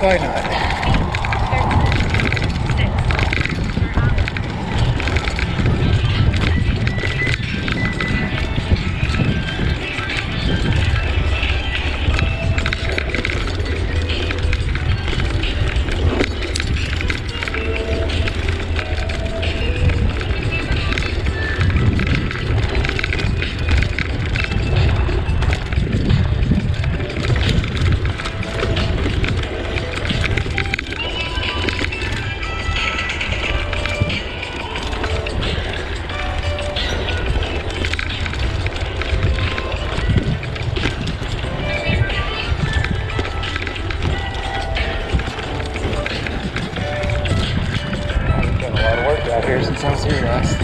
Probably not. Out here since I was here last.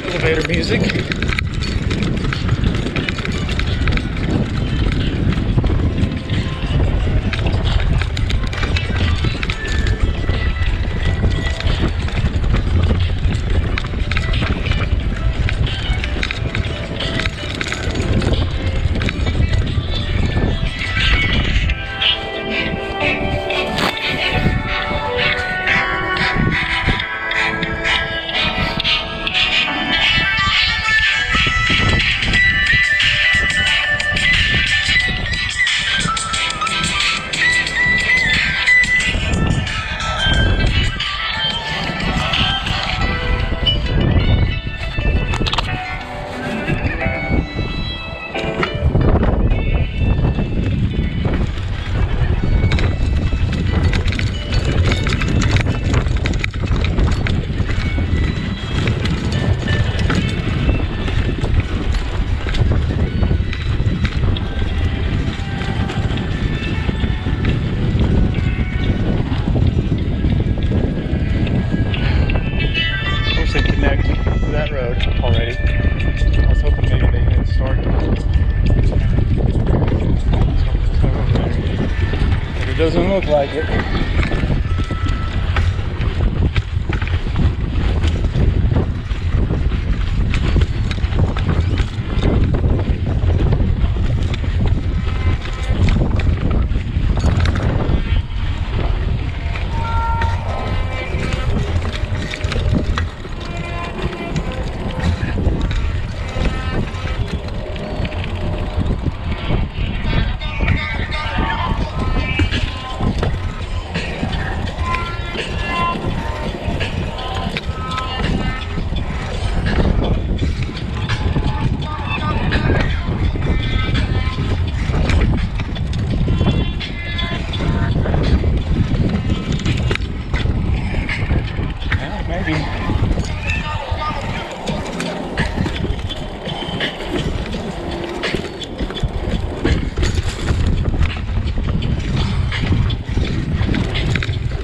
Elevator music. Connect to that road already. I was hoping maybe they had started. But it doesn't look like it.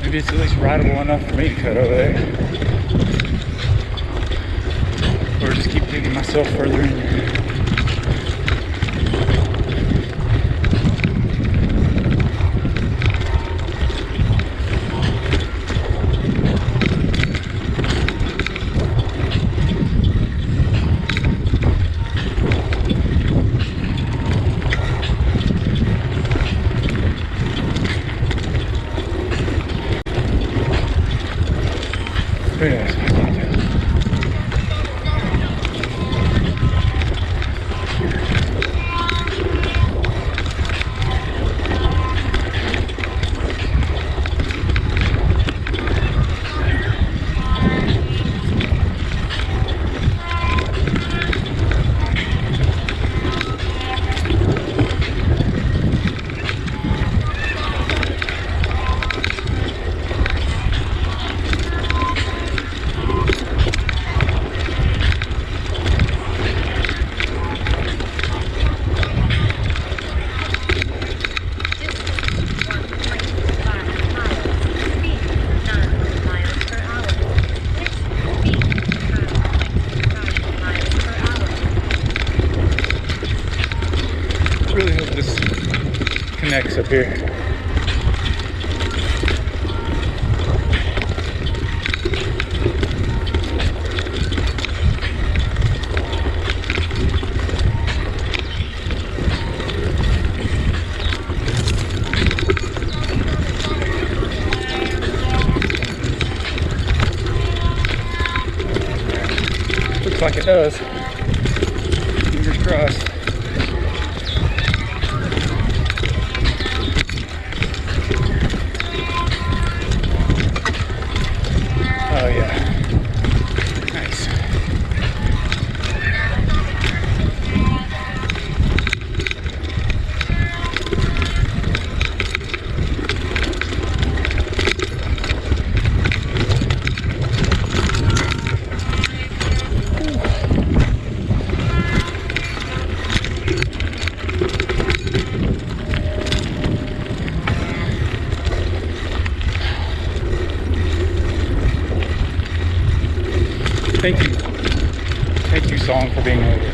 Maybe it's at least rideable enough for me to cut over there. Or just keep digging myself further in. Very nice. Really hope this connects up here. Looks like it does. Fingers crossed. Oh yeah. Nice. Thank you, song, for being over.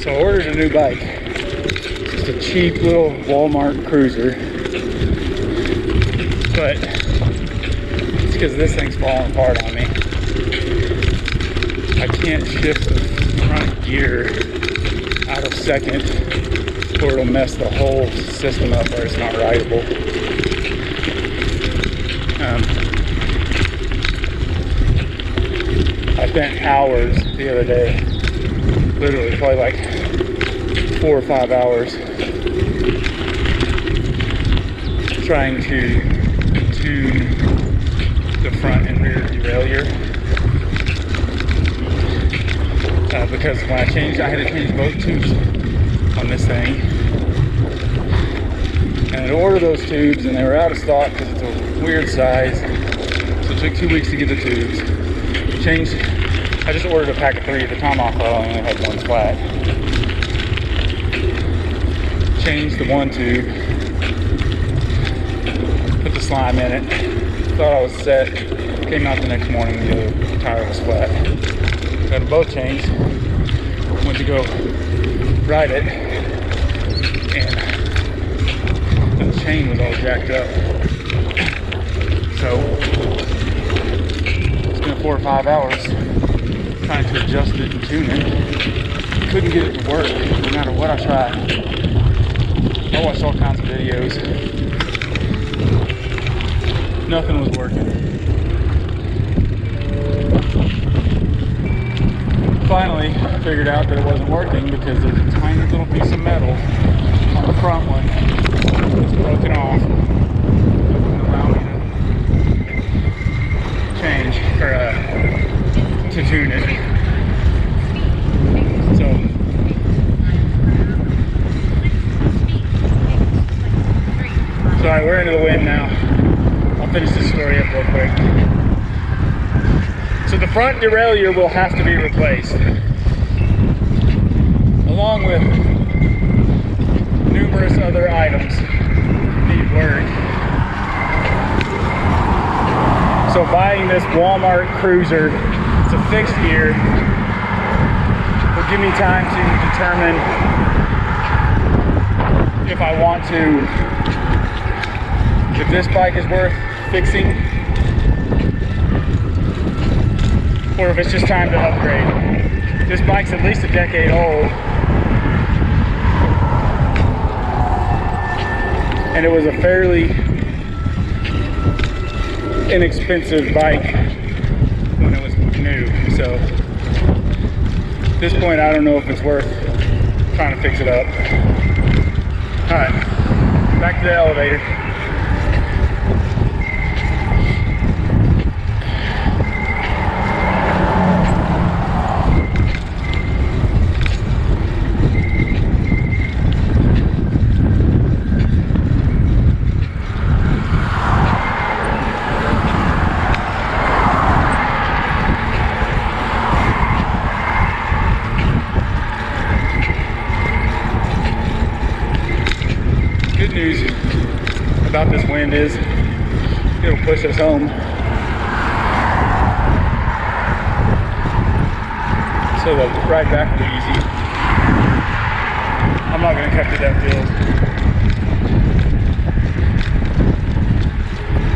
So I ordered a new bike. It's just a cheap little Walmart cruiser, but it's because this thing's falling apart on me. I can't shift the front gear out of second or it'll mess the whole system up where it's not rideable. I spent hours the other day, literally probably like 4 or 5 hours trying to tune the front and rear derailleur. Because when I had to change both tubes on this thing. And I ordered those tubes and they were out of stock because it's a weird size. So it took 2 weeks to get the tubes. I just ordered a pack of 3 at the Tomahawk. I only had 1 flat. Changed the 1 tube. Put the slime in it. Thought I was set. Came out the next morning, the other tire was flat. Got them both changed. Went to go ride it, and the chain was all jacked up. So it's been 4 or 5 hours trying to adjust it and tune it. Couldn't get it to work no matter what I tried. I watched all kinds of videos. Nothing was working. Finally, I figured out that it wasn't working because there's a tiny little piece of metal on the front one that's broken off. It wouldn't allow me to change or to tune it. So alright, we're into the wind now. I'll finish this story up real quick. So the front derailleur will have to be replaced, along with numerous other items that need work. So buying this Walmart cruiser, it's a fixed gear, will give me time to determine if I want to, if this bike is worth fixing, or if it's just time to upgrade. This bike's at least a decade old, and it was a fairly inexpensive bike when it was new. So at this point, I don't know if it's worth trying to fix it up. All right, back to the elevator. news about this wind is it'll push us home. So the ride back will be easy. I'm not going to cut through that field.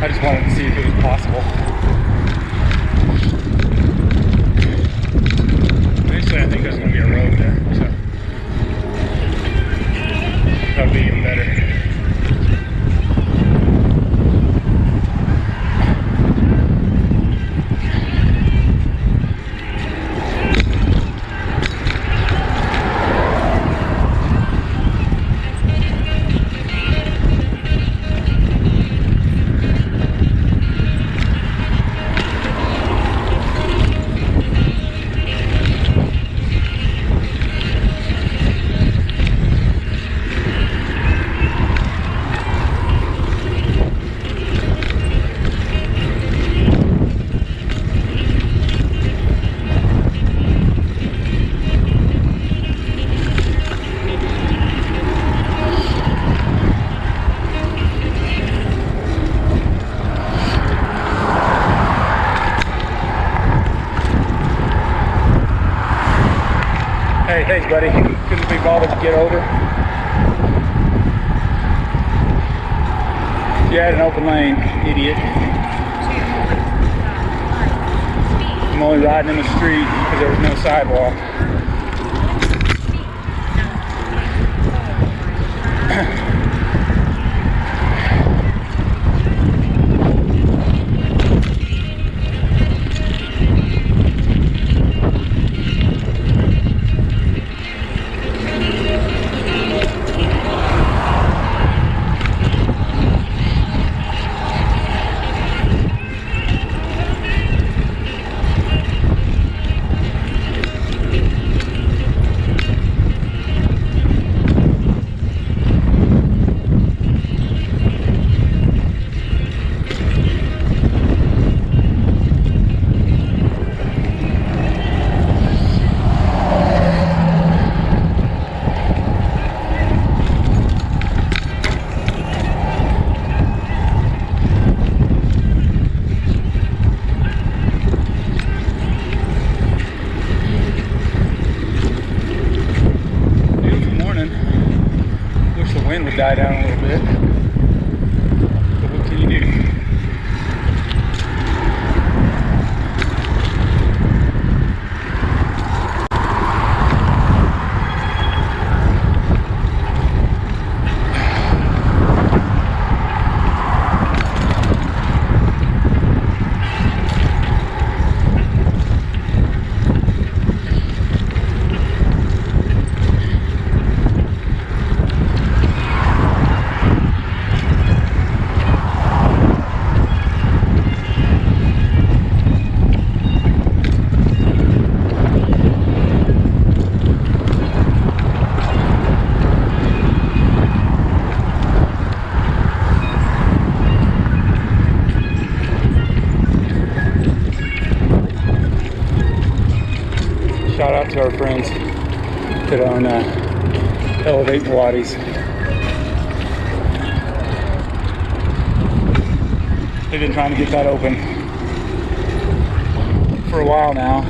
I just wanted to see if it was possible. Eventually I think there's going to be a road there, so that'll be even better. Hey, thanks, buddy. Couldn't be bothered to get over. You had an open lane, idiot. I'm only riding in the street because there was no sidewalk. Would die down a little bit, but what can you do? Shout out to our friends that own Elevate Pilates. They've been trying to get that open for a while now.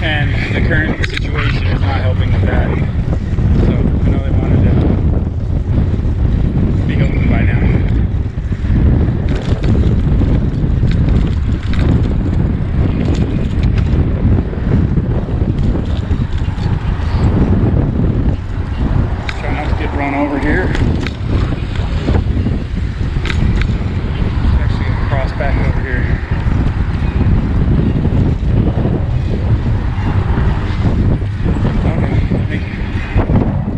And the current situation is not helping with that. So I know they wanted to be open by now. Run over here. Actually gonna cross back over here. Okay, thank you.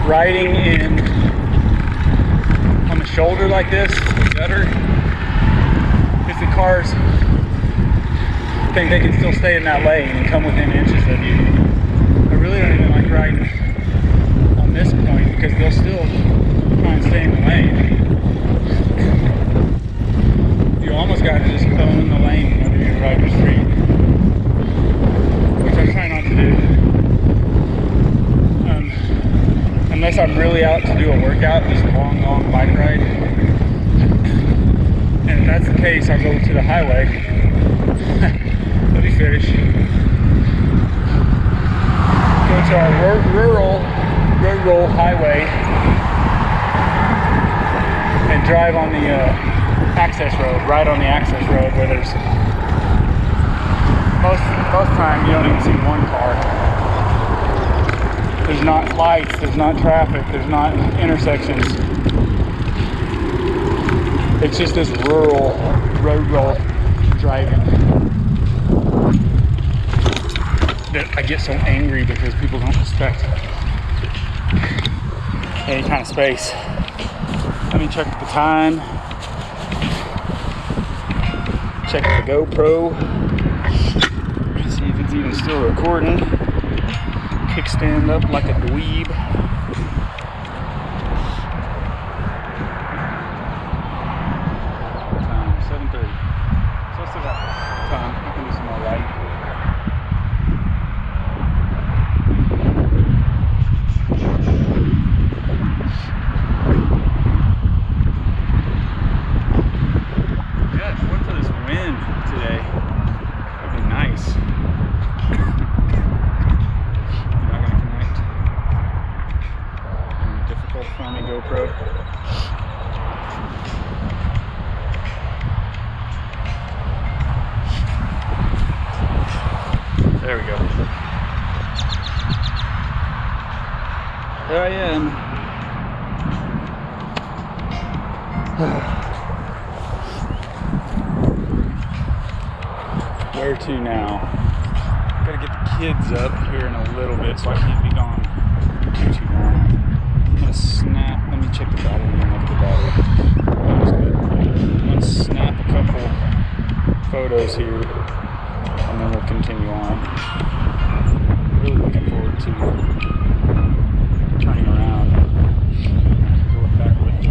riding in on the shoulder like this, the gutter, is the cars think they can still stay in that lane and come within inches of you. I really don't even like riding on this point because they'll still try and stay in the lane. You almost got to just own the lane whether you ride the street, which I try not to do. Unless I'm really out to do a workout, just a long bike ride. And if that's the case, I'll go to the highway. Let me finish. Go to our rural highway and drive on the access road, right on the access road where there's most time you don't even see one car. There's not lights, there's not traffic, there's not intersections. It's just this rural driving that I get so angry because people don't respect any kind of space. Let me check the time. Check the GoPro. See if it's even still recording. Kickstand up like a dweeb. Time 7:30. So I still got time. I can do some more riding. Yeah, wait for this wind today. That'd be nice. On the GoPro. There we go. There I am. Where to now? Gotta get the kids up here in a little bit so I can't be gone too long. I'm gonna snap, let me check the battery and look at the battery. That was good. I'm gonna snap a couple photos here and then we'll continue on. Really looking forward to turning around and going back with it.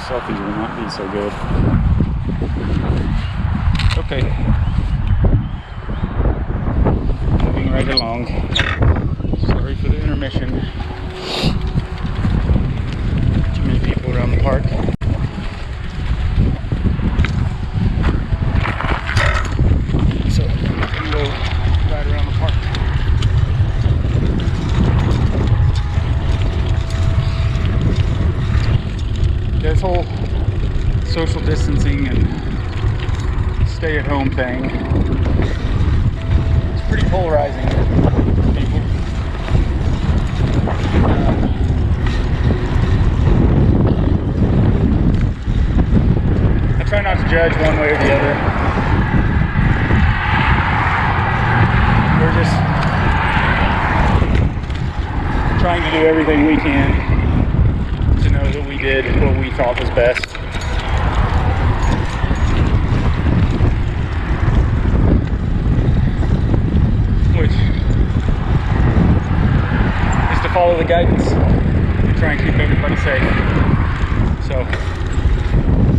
Selfies will not be so good. Okay. Moving right along. Sorry for the intermission. Too many people around the park. So I'm gonna go right around the park. This whole social distancing and stay-at-home thing, it's pretty polarizing for people. I try not to judge one way or the other. We're just trying to do everything we can to know that we did what we thought was best. Which is to follow the guidance and try and keep everybody safe. So,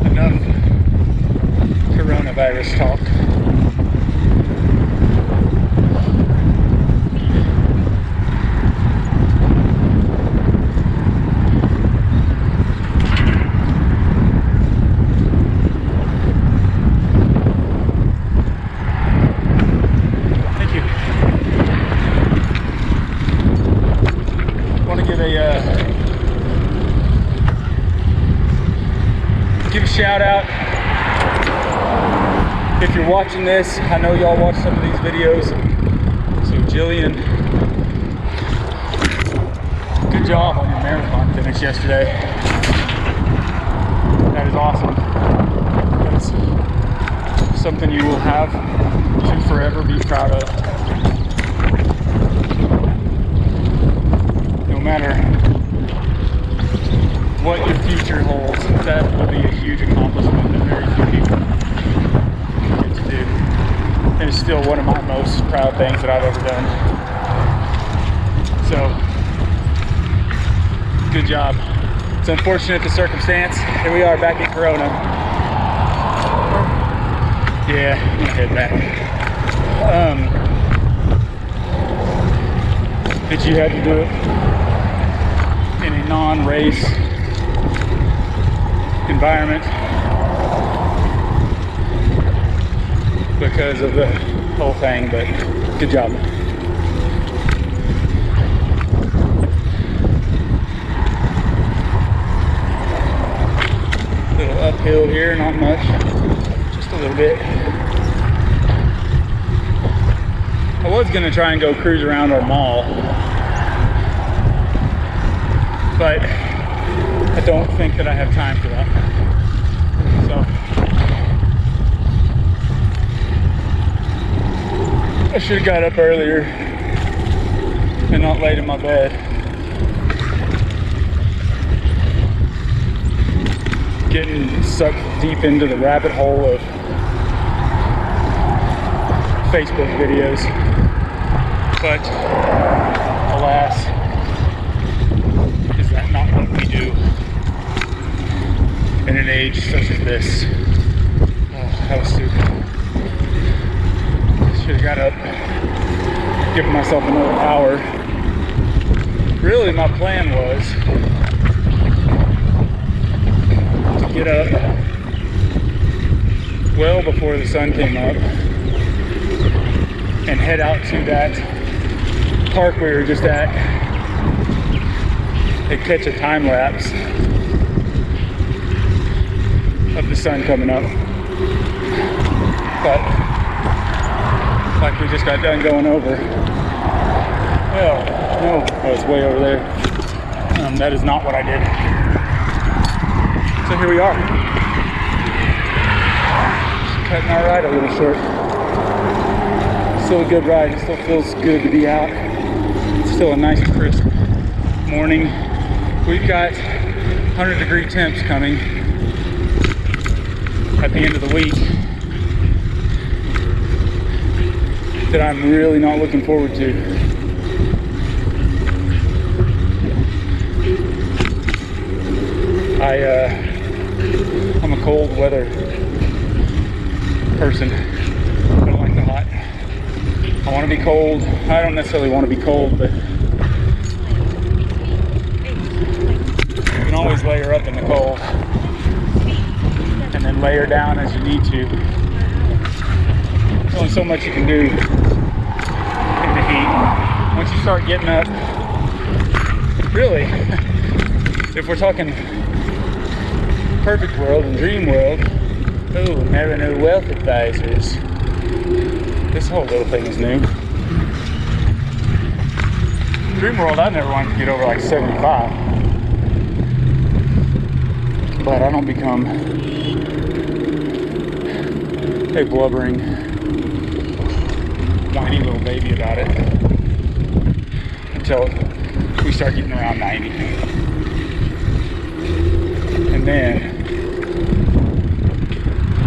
enough coronavirus talk. give a shout out. If you're watching this, I know y'all watch some of these videos. So Jillian, good job on your marathon finish yesterday. That is awesome. That's something you will have to forever be proud of. No matter what your future holds, that will be a huge accomplishment that very few people get to do. And it's still one of my most proud things that I've ever done. So, good job. It's unfortunate the circumstance. Here we are back in Corona. Yeah, I'm gonna head back. That you had to do it in a non-race environment because of the whole thing, but good job. Little uphill here, not much, just a little bit. I was gonna try and go cruise around our mall, but I don't think that I have time for that. So I should have got up earlier and not laid in my bed. Getting sucked deep into the rabbit hole of Facebook videos. But alas, is that not what we do in an age such as this? Oh, that was stupid. Should have got up, given myself another hour. Really, my plan was to get up well before the sun came up and head out to that park we were just at and catch a time lapse of the sun coming up. But like we just got done going over, well, no, oh, it's way over there. That is not what I did. So here we are, just cutting our ride a little short. Still a good ride. It still feels good to be out. It's still a nice crisp morning. We've got 100-degree temps coming at the end of the week that I'm really not looking forward to. I'm a cold weather person. I don't like the hot. I want to be cold. I don't necessarily want to be cold, but you can always layer up in the cold and then layer down as you need to. There's only so much you can do in the heat. Once you start getting up, really, if we're talking perfect world and dream world, oh, never know wealth advisors. This whole little thing is new. Dream world, I never wanted to get over like 75. But I don't become a blubbering, whiny little baby about it until we start getting around 90. And then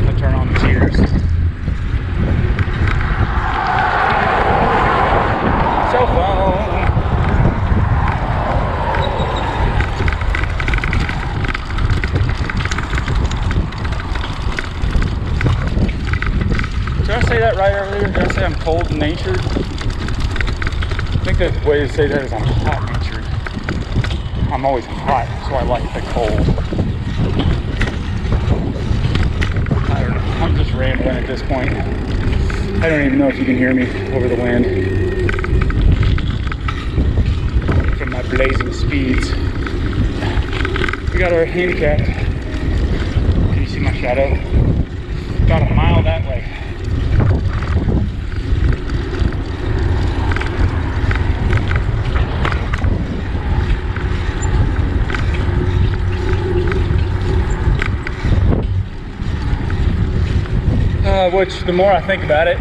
I turn on the tears. Cell phone. Did I say that right earlier? Did I say I'm cold natured? I think the way to say that is I'm hot natured. I'm always hot, so I like the cold. I don't know. I'm just rambling at this point. I don't even know if you can hear me over the wind from my blazing speeds. We got our handicap. Can you see my shadow? About a mile that way. Which, the more I think about it,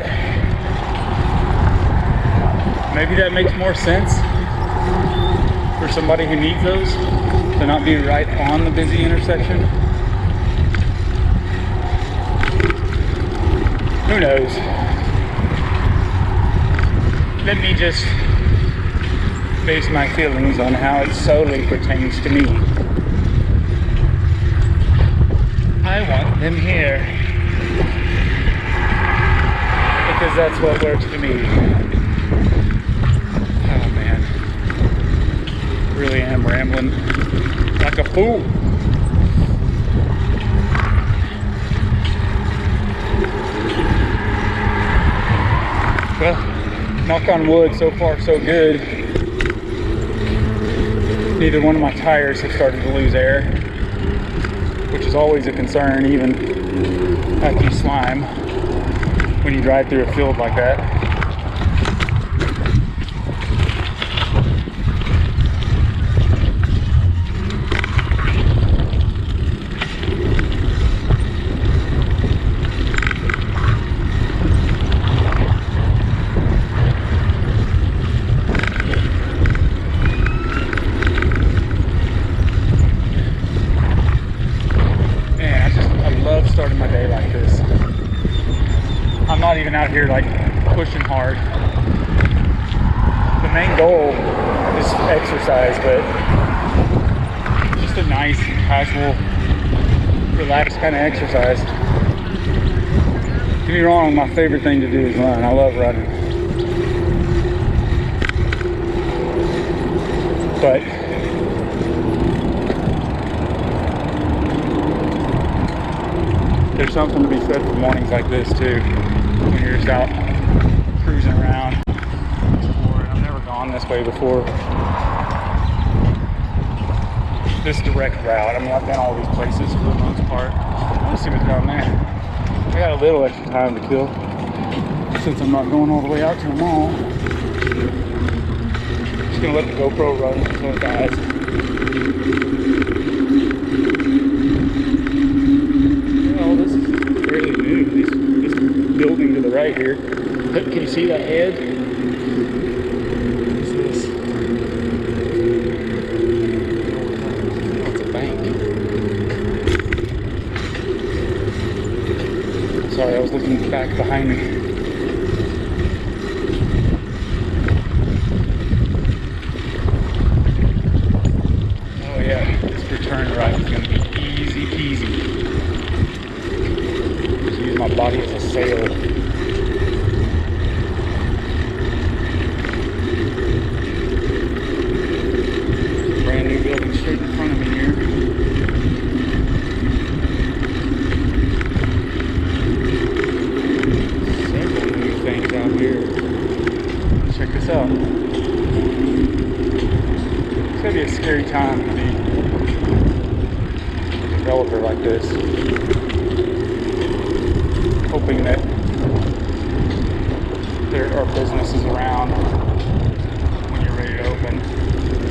maybe that makes more sense for somebody who needs those to not be right on the busy intersection. Who knows? Let me just base my feelings on how it solely pertains to me. I want them here because that's what works for me. Oh man, really am rambling like a fool. Well, knock on wood, so far so good. Neither one of my tires have started to lose air, which is always a concern, even after you slime, when you drive through a field like that. Starting my day like this. I'm not even out here like pushing hard. The main goal is exercise, but just a nice, casual, relaxed kind of exercise. Don't get me wrong, my favorite thing to do is run. I love running. But there's something to be said for mornings like this too, when you're just out cruising around, exploring. I've never gone this way before. This direct route. I mean, I've been all these places for the most part. I want to see what's down there. I got a little extra time to kill since I'm not going all the way out to the mall. Just gonna let the GoPro run until it dies. Building to the right here. Can you see that head? What's this? Oh, it's a bank. Sorry, I was looking back behind me. Oh yeah, this return ride is going to be easy peasy. Use my body as a sail. Brand new building straight in front of me here. Several new things out here. Check this out. It's gonna be a scary time to be a developer like this. Hoping that there are businesses around when you're ready to open.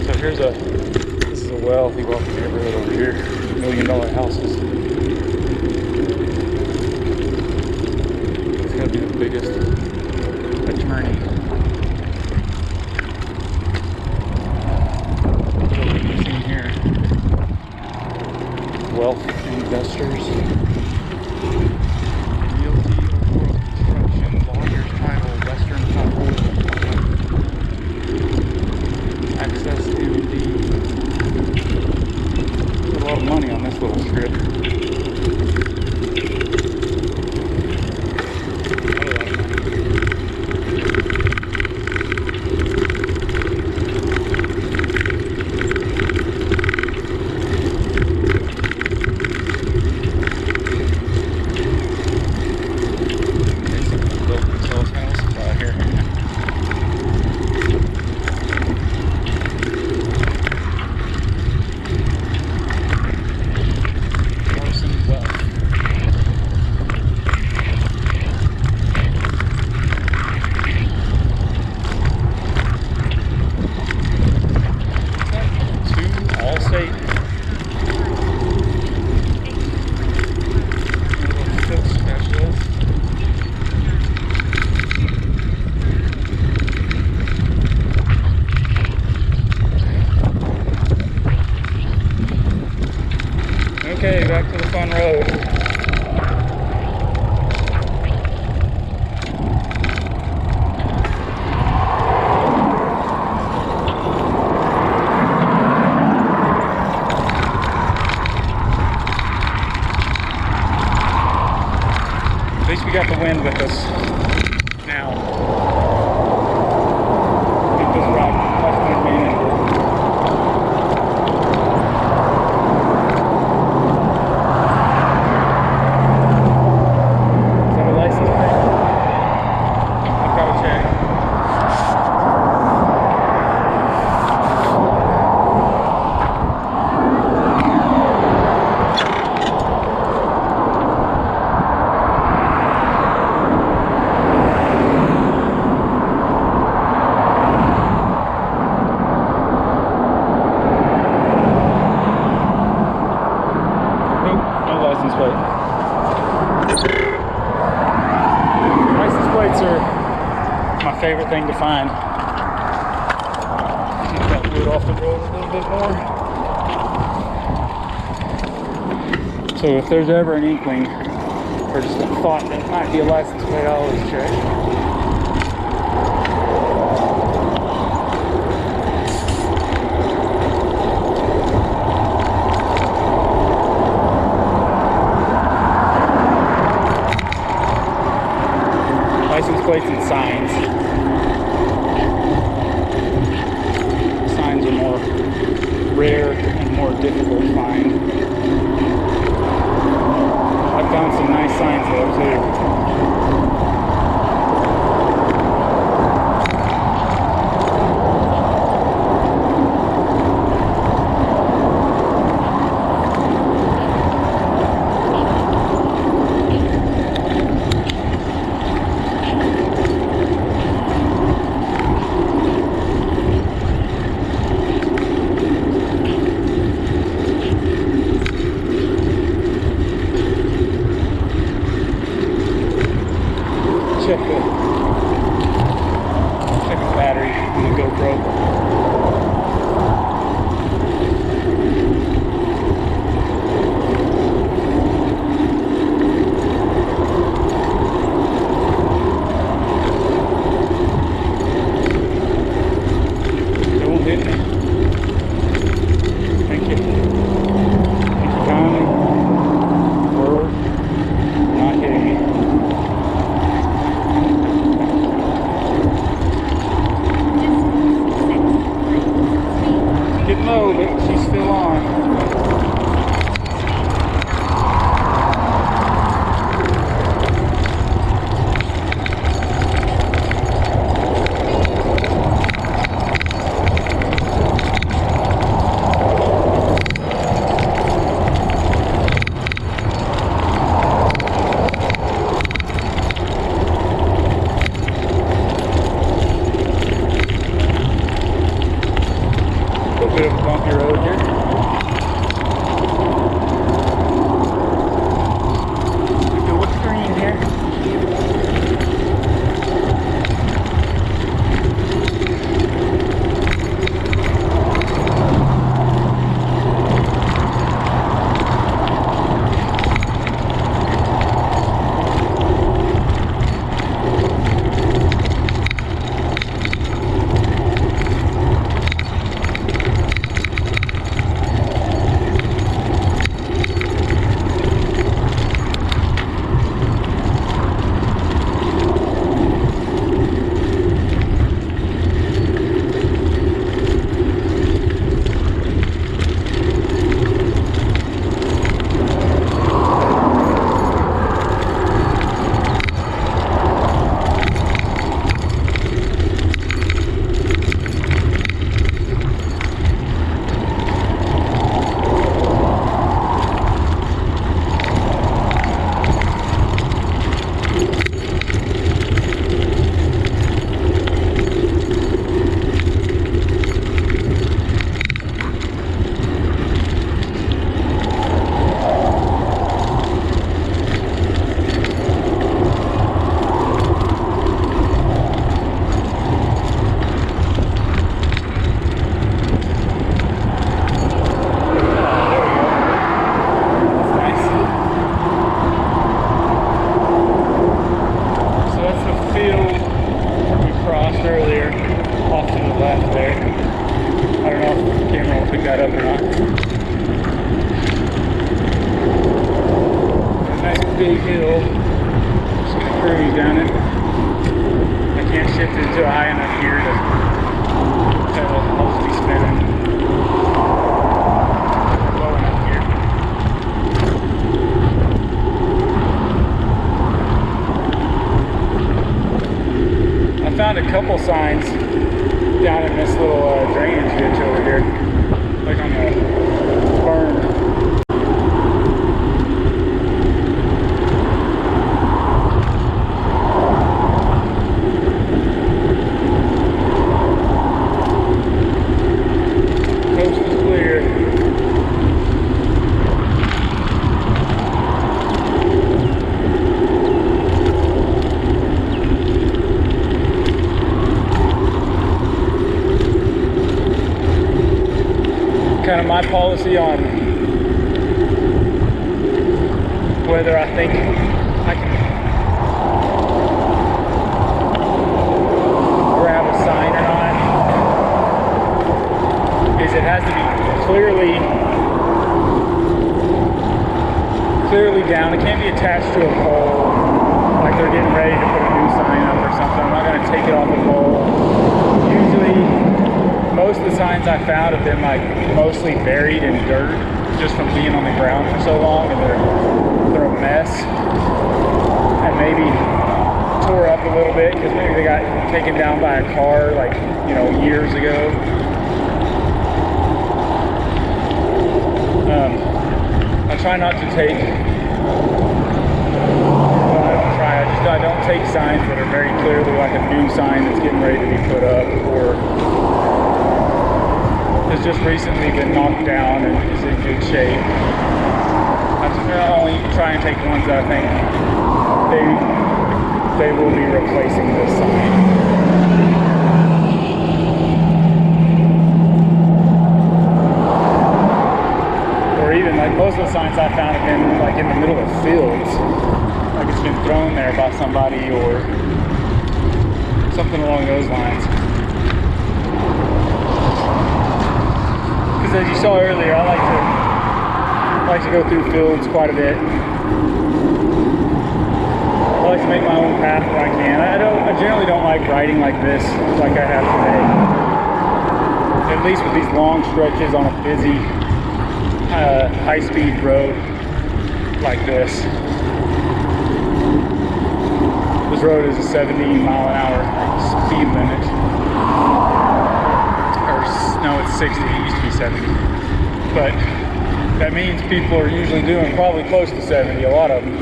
So this is a wealthy neighborhood over here. $1 million houses. It's gotta be the biggest attorney. What have we seen here? Wealth investors. Money on this little strip. state. Little field specialist. Okay, back to the fun road. At least we got the wind with us now. Get this rock less than manageable. Is that a license plate? I'll probably check. License plate. License plates are my favorite thing to find. Keep that wood off the road a little bit more. So if there's ever an inkling or just a thought that it might be a license plate, I always check. License plates and signs. Signs are more rare and more difficult to find. I've found some nice signs though too. Check the battery on the GoPro. Don't hit me. Thank you. Thank you kindly for not hitting me. Getting low, but she's still on. A bit of a bumpy road here. We go with green here. that up or not. A nice big hill. Just gonna cruise down it. I can't shift it too high enough here to pedal. I'll just be spinning. Low enough here. I found a couple signs down in this little drainage ditch over here, like on the burn. Coast is clear. Kind of my policy on whether I think I can grab a sign or not is it has to be clearly down. It can't be attached to a pole like they're getting ready to put a new sign up or something. I'm not going to take it off the pole. Usually most of the signs I found have been like mostly buried in dirt just from being on the ground for so long, and they're a mess, and maybe tore up a little bit because maybe they got taken down by a car like, you know, years ago. I try not to take, I don't take signs that are very clearly like a new sign that's getting ready to be put up, or has just recently been knocked down and is in good shape. I only try and take ones that I think they will be replacing this sign. Or even like most of the signs I found have been like in the middle of fields, like it's been thrown there by somebody or something along those lines. As you saw earlier, I like to go through fields quite a bit. I like to make my own path where I can. I generally don't like riding like this, like I have today. At least with these long stretches on a busy, high-speed road like this. This road is a 70-mile-an-hour speed limit. No, it's 60. It used to be 70. But that means people are usually doing probably close to 70, a lot of them.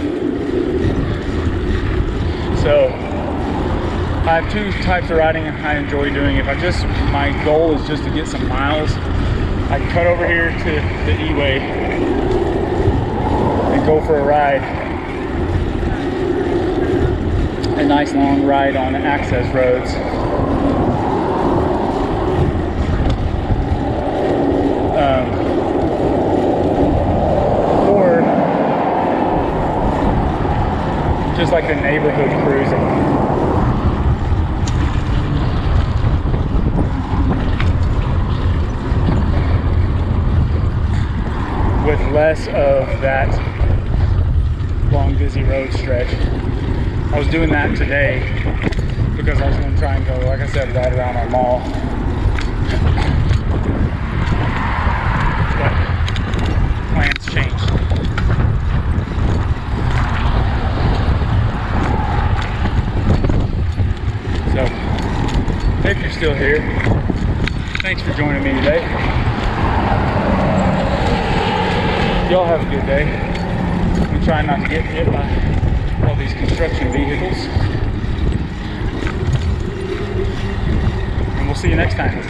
So I have two types of riding I enjoy doing. My goal is just to get some miles, I can cut over here to the E-Way and go for a ride. A nice long ride on access roads. Or just like the neighborhood cruising. With less of that long busy road stretch. I was doing that today because I was going to try and go, like I said, right around our mall. Plans changed. So, if you're still here, thanks for joining me today. Y'all have a good day. I'm trying not to get hit by all these construction vehicles. And we'll see you next time.